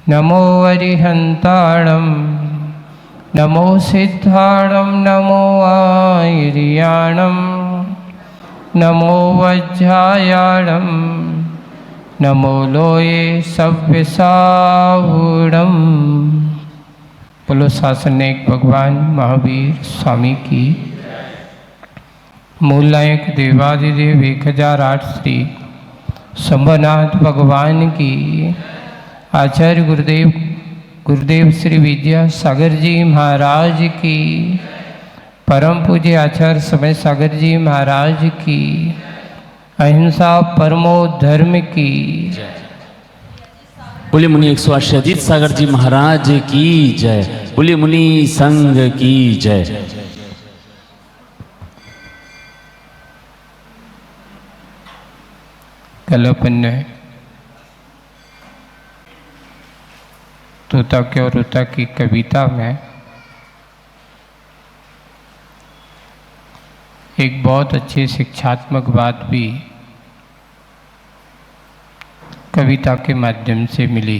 नमो अरिहंताणं नमो सिद्धाणं नमो आयर्याणं नमो वज्रायाणं नमो लोये सव्यसाहूणं। बोलो शासनिक भगवान महावीर स्वामी की। मूल नायक देवादिदेव 1008 श्री शंभुनाथ भगवान की। आचार्य गुरुदेव श्री विद्यासागर जी महाराज की। परम पूज्य आचार्य समय सागर जी महाराज की। अहिंसा परमो धर्म की। बोले मुनि 108 अजीत सागर जी महाराज की जय। बोले मुनि संघ की जय। कल अपन ने तोता के और रुता की कविता में एक बहुत अच्छी शिक्षात्मक बात भी कविता के माध्यम से मिली।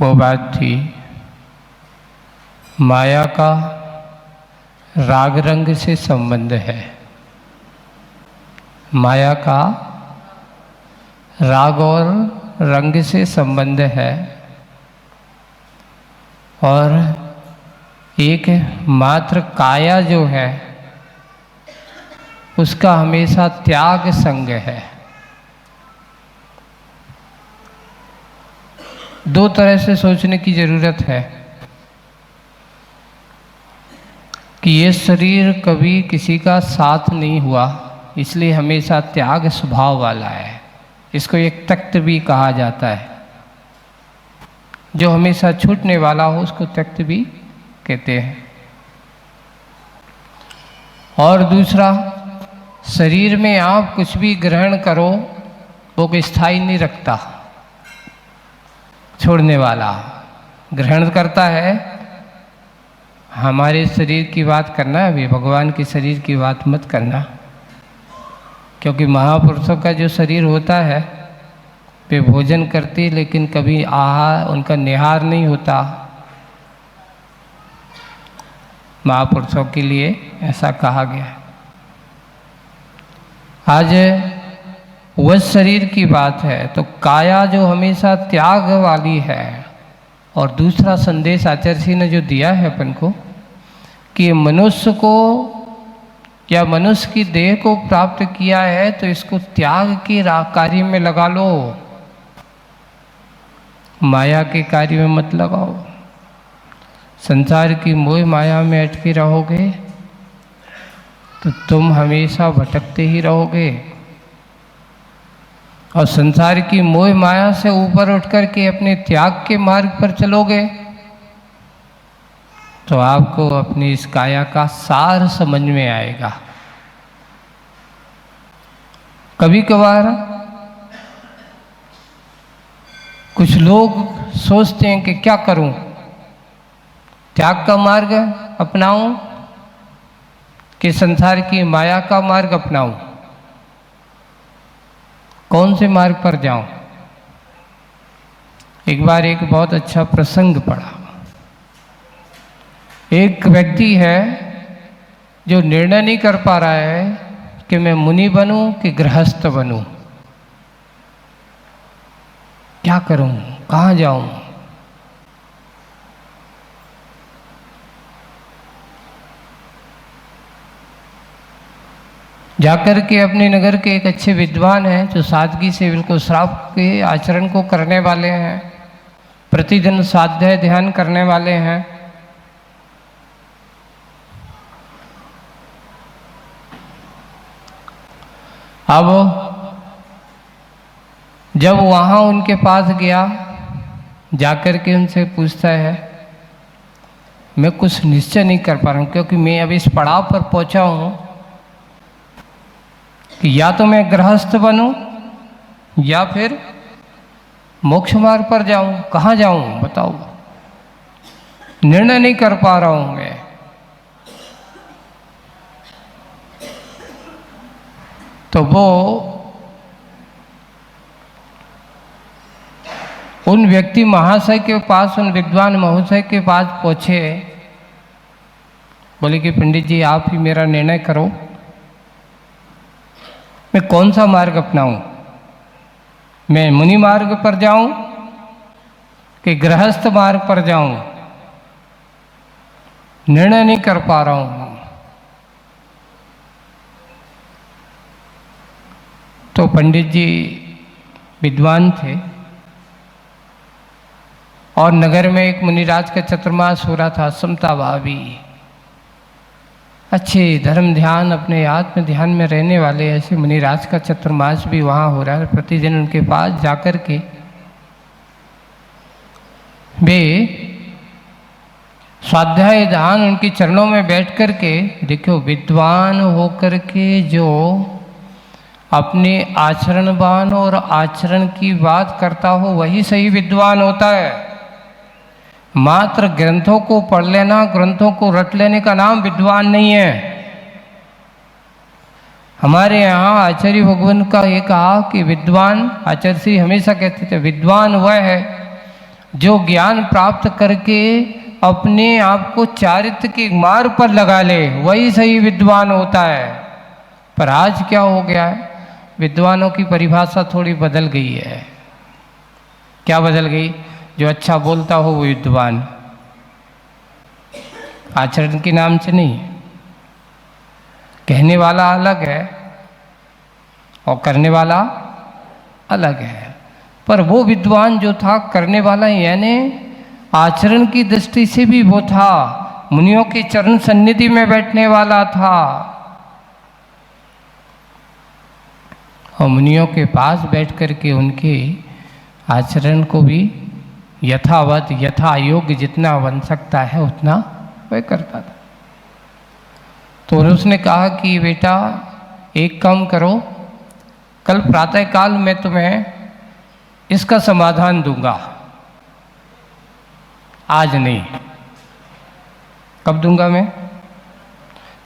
वो बात थी माया का राग रंग से संबंध है। माया का राग और रंग से संबंध है और एक मात्र काया जो है उसका हमेशा त्याग संग है। दो तरह से सोचने की जरूरत है कि ये शरीर कभी किसी का साथ नहीं हुआ, इसलिए हमेशा त्याग स्वभाव वाला है। इसको एक त्यक्त भी कहा जाता है। जो हमेशा छूटने वाला हो उसको त्यक्त भी कहते हैं। और दूसरा, शरीर में आप कुछ भी ग्रहण करो वो कोई स्थायी नहीं रखता। छोड़ने वाला ग्रहण करता है। हमारे शरीर की बात करना है, अभी भगवान के शरीर की बात मत करना, क्योंकि महापुरुषों का जो शरीर होता है वे भोजन करते लेकिन कभी आहार उनका निहार नहीं होता। महापुरुषों के लिए ऐसा कहा गया है। आज वह शरीर की बात है तो काया जो हमेशा त्याग वाली है। और दूसरा संदेश आचार्य जी ने जो दिया है अपन को कि मनुष्य को या मनुष्य की देह को प्राप्त किया है तो इसको त्याग के कार्य में लगा लो, माया के कार्य में मत लगाओ। संसार की मोह माया में अटके रहोगे तो तुम हमेशा भटकते ही रहोगे। और संसार की मोह माया से ऊपर उठकर के अपने त्याग के मार्ग पर चलोगे तो आपको अपनी इस काया का सार समझ में आएगा। कभी कभार कुछ लोग सोचते हैं कि क्या करूं, त्याग का मार्ग अपनाऊं कि संसार की माया का मार्ग अपनाऊं, कौन से मार्ग पर जाऊं। एक बार एक बहुत अच्छा प्रसंग पढ़ा। एक व्यक्ति है जो निर्णय नहीं कर पा रहा है कि मैं मुनि बनूं कि गृहस्थ बनूं, क्या करूं, कहाँ जाऊं। जाकर के अपने नगर के एक अच्छे विद्वान हैं जो सादगी से बिल्कुल श्राप के आचरण को करने वाले हैं, प्रतिदिन स्वाध्याय ध्यान करने वाले हैं। अब जब वहाँ उनके पास गया, जाकर के उनसे पूछता है मैं कुछ निश्चय नहीं कर पा रहा हूँ, क्योंकि मैं अभी इस पड़ाव पर पहुँचा हूँ कि या तो मैं गृहस्थ बनूं या फिर मोक्ष मार्ग पर जाऊं, कहाँ जाऊं बताओ, निर्णय नहीं कर पा रहा हूं मैं। तो वो उन व्यक्ति महाशय के पास, उन विद्वान महोदय के पास पहुँचे, बोले कि पंडित जी आप ही मेरा निर्णय करो, मैं कौन सा मार्ग अपनाऊं, मैं मुनि मार्ग पर जाऊं कि गृहस्थ मार्ग पर जाऊं, निर्णय नहीं कर पा रहा हूं। तो पंडित जी विद्वान थे और नगर में एक मुनिराज का चतुर्मास हो रहा था, समता भावी, अच्छे धर्म ध्यान अपने आत्म ध्यान में रहने वाले ऐसे मुनिराज का चतुर्मास भी वहाँ हो रहा है। प्रतिदिन उनके पास जाकर के वे स्वाध्याय ध्यान उनके चरणों में बैठ कर के, देखो विद्वान होकर के जो अपने आचरणवान और आचरण की बात करता हो वही सही विद्वान होता है। मात्र ग्रंथों को पढ़ लेना, ग्रंथों को रट लेने का नाम विद्वान नहीं है। हमारे यहाँ आचार्य भगवान का ये कहा कि विद्वान, आचार्य श्री हमेशा कहते थे विद्वान वह है जो ज्ञान प्राप्त करके अपने आप को चारित्र के मार्ग पर लगा ले, वही सही विद्वान होता है। पर आज क्या हो गया है, विद्वानों की परिभाषा थोड़ी बदल गई है। क्या बदल गई? जो अच्छा बोलता हो वो विद्वान, आचरण के नाम से नहीं। कहने वाला अलग है और करने वाला अलग है। पर वो विद्वान जो था करने वाला, यानी आचरण की दृष्टि से भी वो था, मुनियों के चरण सन्निधि में बैठने वाला था और मुनियों के पास बैठ कर के उनके आचरण को भी यथावत, यथा योग्य जितना बन सकता है उतना वह करता था। तो उसने कहा कि बेटा एक काम करो, कल प्रातः काल मैं तुम्हें इसका समाधान दूंगा, आज नहीं। कब दूंगा मैं?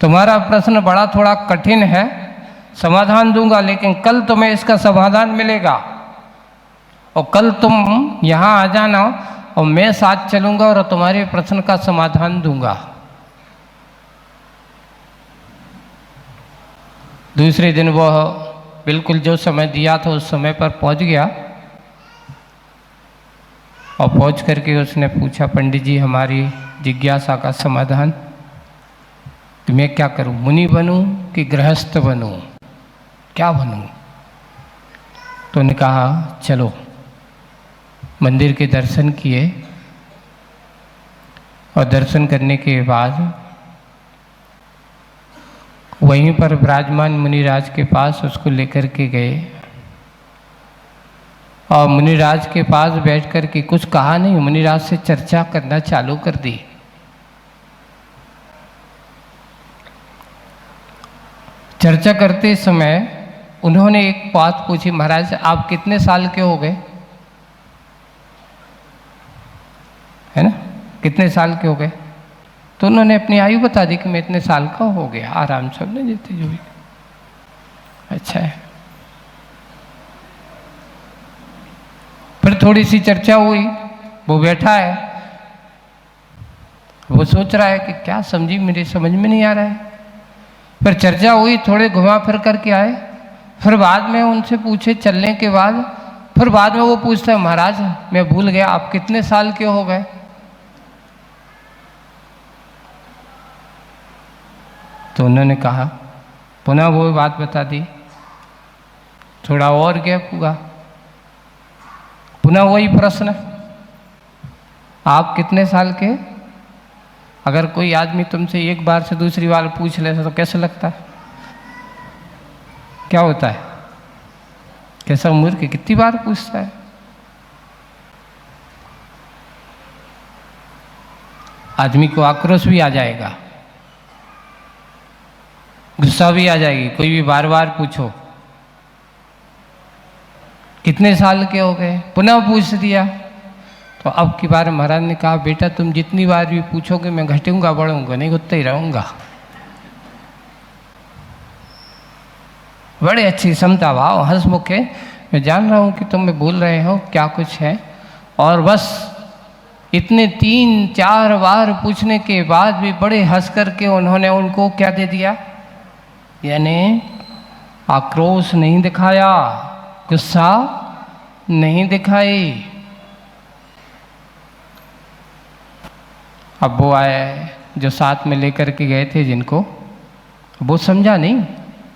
तुम्हारा प्रश्न बड़ा थोड़ा कठिन है, समाधान दूंगा, लेकिन कल तुम्हें इसका समाधान मिलेगा और कल तुम यहाँ आ जाना और मैं साथ चलूंगा और तुम्हारे प्रश्न का समाधान दूंगा। दूसरे दिन वह बिल्कुल जो समय दिया था उस समय पर पहुंच गया और पहुंच करके उसने पूछा, पंडित जी हमारी जिज्ञासा का समाधान, कि मैं क्या करूं, मुनि बनूं कि गृहस्थ बनूं, क्या बनूं? तो उन्होंने कहा चलो। मंदिर के दर्शन किए और दर्शन करने के बाद वहीं पर विराजमान मुनिराज के पास उसको लेकर के गए और मुनिराज के पास बैठ कर के कुछ कहा नहीं, मुनिराज से चर्चा करना चालू कर दी। चर्चा करते समय उन्होंने एक बात पूछी, महाराज आप कितने साल के हो गए, है ना, कितने साल के हो गए? तो उन्होंने अपनी आयु बता दी कि मैं इतने साल का हो गया, आराम से हमने जीते जो भी। अच्छा है। फिर थोड़ी सी चर्चा हुई, वो बैठा है, वो सोच रहा है कि क्या समझी, मेरे समझ में नहीं आ रहा है। फिर चर्चा हुई, थोड़े घुमा फिर करके आए, फिर बाद में उनसे पूछे चलने के बाद, फिर बाद में वो पूछता है, महाराज मैं भूल गया आप कितने साल के हो गए? तो उन्होंने कहा, पुनः वो बात बता दी, थोड़ा और गैप हुआ, पुनः वही प्रश्न, आप कितने साल के? अगर कोई आदमी तुमसे एक बार से दूसरी बार पूछ ले तो कैसे लगता है, क्या होता है, कैसा मूर्ख कितनी बार पूछता है? आदमी को आक्रोश भी आ जाएगा, गुस्सा भी आ जाएगी, कोई भी बार बार पूछो कितने साल के हो गए, पुनः पूछ दिया। तो अब की बार महाराज ने कहा, बेटा तुम जितनी बार भी पूछोगे मैं घटूंगा बढ़ूंगा नहीं, उतना ही रहूंगा। बड़े अच्छी समता भाव हंसमुख है, मैं जान रहा हूँ कि तुम में बोल रहे हो क्या कुछ है, और बस इतने 3-4 बार पूछने के बाद भी बड़े हंस करके उन्होंने उनको क्या दे दिया, यानी आक्रोश नहीं दिखाया, गुस्सा नहीं दिखाई। अब वो आए जो साथ में लेकर के गए थे जिनको, वो समझा नहीं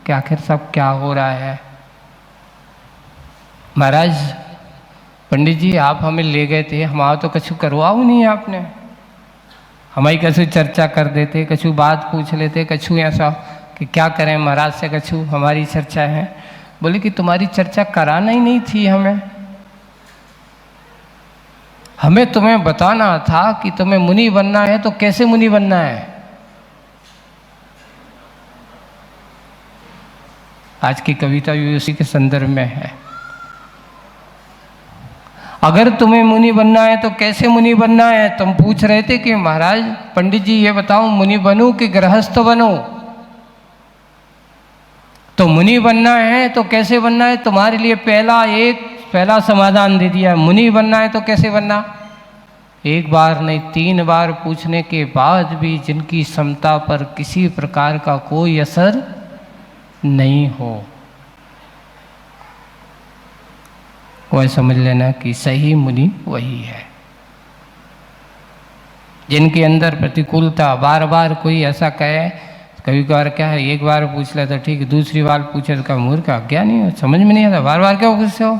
कि आखिर सब क्या हो रहा है। महाराज पंडित जी आप हमें ले गए थे, हमारा तो कछु करवाओ नहीं आपने, हमारी कछु चर्चा कर देते, कछु बात पूछ लेते, कछु ऐसा कि क्या करें महाराज से, कछु हमारी चर्चा है। बोले कि तुम्हारी चर्चा कराना ही नहीं थी हमें तुम्हें बताना था कि तुम्हें मुनि बनना है तो कैसे मुनि बनना है। आज की कविता भी उसी के संदर्भ में है। अगर तुम्हें मुनि बनना है तो कैसे मुनि बनना है। तुम पूछ रहे थे कि महाराज पंडित जी ये बताओ मुनि बनूं कि गृहस्थ बनूं। तो मुनि बनना है तो कैसे बनना है, तुम्हारे लिए पहला समाधान दे दिया। मुनि बनना है तो कैसे बनना। एक बार नहीं 3 बार पूछने के बाद भी जिनकी क्षमता पर किसी प्रकार का कोई असर नहीं हो, वह समझ लेना कि सही मुनि वही है। जिनके अंदर प्रतिकूलता, बार बार कोई ऐसा कहे, कभी कभार क्या है एक बार पूछ ले तो ठीक है, दूसरी बार पूछे तो मूर्ख अज्ञानी हो, समझ में नहीं आता, बार बार क्यों गुस्से हो।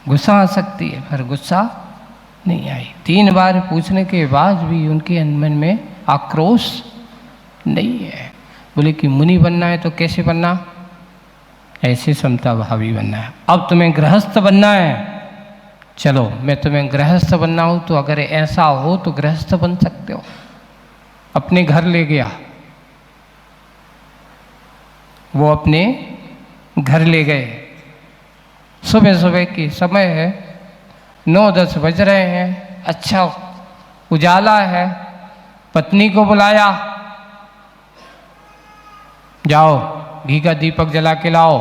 गुस्सा आ सकती है पर गुस्सा नहीं आई। 3 बार पूछने के बाद भी उनके मन में आक्रोश नहीं है। बोले कि मुनि बनना है तो कैसे बनना, ऐसे समता भावी बनना है। अब तुम्हें गृहस्थ बनना है, चलो मैं तुम्हें गृहस्थ बनना हूं, तो अगर ऐसा हो तो गृहस्थ बन सकते हो। अपने घर ले गया, वो अपने घर ले गए। सुबह सुबह की समय है, 9-10 बज रहे हैं, अच्छा उजाला है। पत्नी को बुलाया, जाओ घी का दीपक जला के लाओ।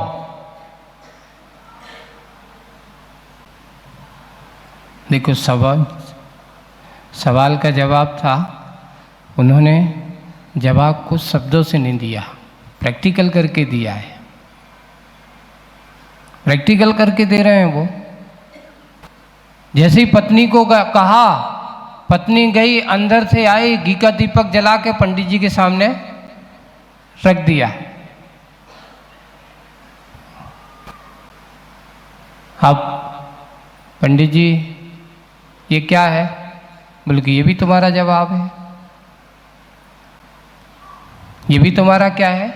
देखो सवाल का जवाब था, उन्होंने जवाब कुछ शब्दों से नहीं दिया, प्रैक्टिकल करके दिया है। प्रैक्टिकल करके दे रहे हैं वो। जैसे ही पत्नी को कहा, पत्नी गई, अंदर से आई, घी का दीपक जला के पंडित जी के सामने रख दिया। अब पंडित जी ये क्या है, बोले कि ये भी तुम्हारा जवाब है, ये भी तुम्हारा क्या है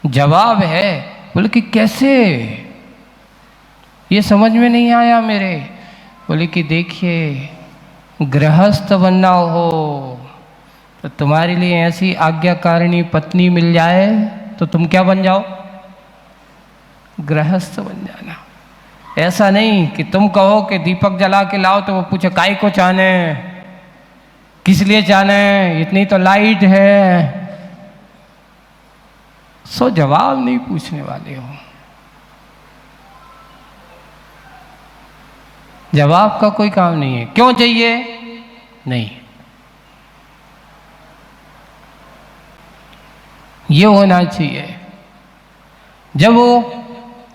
जवाब है। बोले कि कैसे, ये समझ में नहीं आया मेरे। बोले कि देखिए गृहस्थ बनना हो तो तुम्हारे लिए ऐसी आज्ञाकारिणी पत्नी मिल जाए तो तुम क्या बन जाओ, गृहस्थ बन जाना। ऐसा नहीं कि तुम कहो कि दीपक जला के लाओ तो वो पूछे काय को चाहने, किस लिए जाना है, इतनी तो लाइट है। सो जवाब नहीं पूछने वाले हो। जवाब का कोई काम नहीं है, क्यों चाहिए नहीं, ये होना चाहिए। जब वो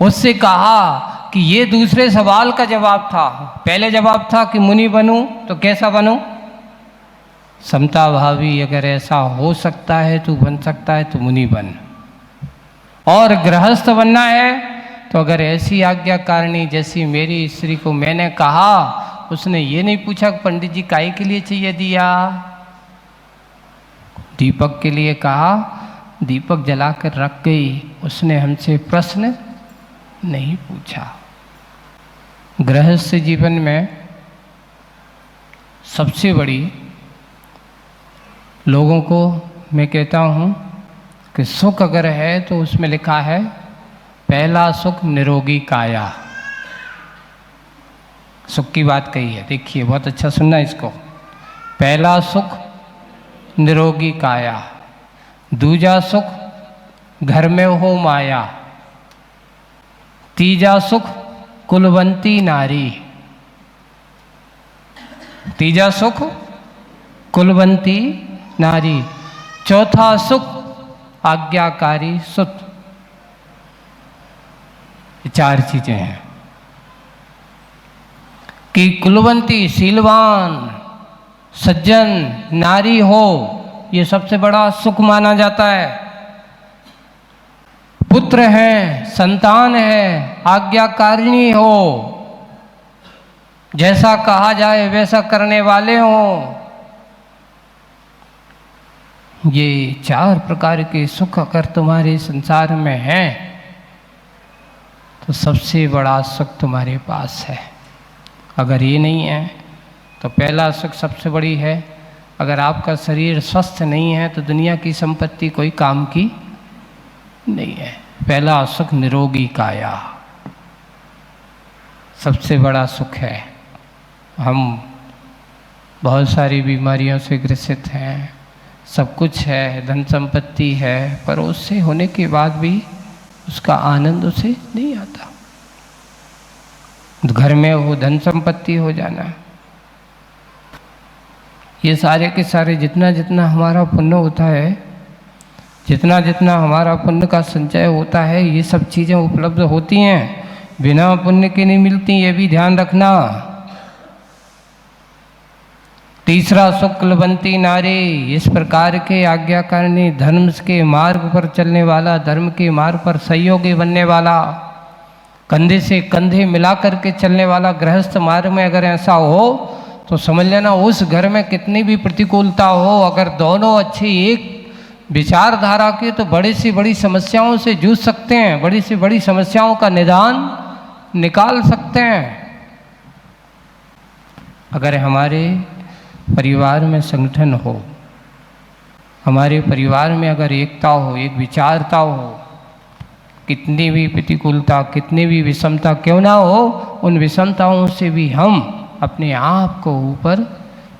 उससे कहा कि ये दूसरे सवाल का जवाब था, पहले जवाब था कि मुनि बनूं तो कैसा बनूं, समता भावी, अगर ऐसा हो सकता है तो बन सकता है तो मुनि बन। और गृहस्थ बनना है तो अगर ऐसी आज्ञाकारिणी जैसी मेरी स्त्री को मैंने कहा, उसने ये नहीं पूछा पंडित जी काय के लिए चाहिए दिया, दीपक के लिए कहा, दीपक जलाकर रख गई, उसने हमसे प्रश्न नहीं पूछा। गृहस्थ जीवन में सबसे बड़ी लोगों को मैं कहता हूँ कि सुख अगर है तो उसमें लिखा है पहला सुख निरोगी काया। सुख की बात कही है, देखिए बहुत अच्छा सुनना इसको। पहला सुख निरोगी काया, दूजा सुख घर में हो माया, तीजा सुख कुलवंती नारी। तीजा सुख कुलवंती नारी, चौथा सुख आज्ञाकारी सुत। ये चार चीजें हैं कि कुलवंती शीलवान सज्जन नारी हो, ये सबसे बड़ा सुख माना जाता है। पुत्र है, संतान है, आज्ञाकारिणी हो, जैसा कहा जाए वैसा करने वाले हो। ये चार प्रकार के सुख अगर तुम्हारे संसार में हैं तो सबसे बड़ा सुख तुम्हारे पास है। अगर ये नहीं है तो पहला सुख सबसे बड़ी है। अगर आपका शरीर स्वस्थ नहीं है तो दुनिया की संपत्ति कोई काम की नहीं है। पहला सुख निरोगी काया सबसे बड़ा सुख है। हम बहुत सारी बीमारियों से ग्रसित हैं, सब कुछ है, धन संपत्ति है, पर उससे होने के बाद भी उसका आनंद उसे नहीं आता। घर में वो धन संपत्ति हो जाना, ये सारे के सारे जितना जितना हमारा पुण्य होता है, जितना जितना हमारा पुण्य का संचय होता है, ये सब चीज़ें उपलब्ध होती हैं, बिना पुण्य के नहीं मिलती, ये भी ध्यान रखना। तीसरा सुख कुलवंती नारी, इस प्रकार के आज्ञाकारिणी धर्म के मार्ग पर चलने वाला, धर्म के मार्ग पर सहयोगी बनने वाला, कंधे से कंधे मिला करके चलने वाला गृहस्थ मार्ग में अगर ऐसा हो तो समझ लेना उस घर में कितनी भी प्रतिकूलता हो, अगर दोनों अच्छे एक विचारधारा के तो बड़ी से बड़ी समस्याओं से जूझ सकते हैं, बड़ी से बड़ी समस्याओं का निदान निकाल सकते हैं। अगर हमारे परिवार में संगठन हो, हमारे परिवार में अगर एकता हो, एक विचारता हो, कितनी भी प्रतिकूलता, कितनी भी विषमता क्यों ना हो, उन विषमताओं से भी हम अपने आप को ऊपर,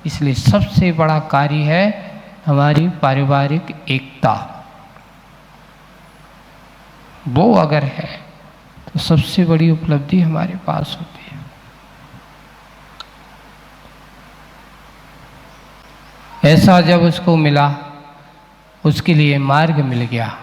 इसलिए सबसे बड़ा कार्य है हमारी पारिवारिक एकता। वो अगर है तो सबसे बड़ी उपलब्धि हमारे पास होती है। ऐसा जब उसको मिला, उसके लिए मार्ग मिल गया।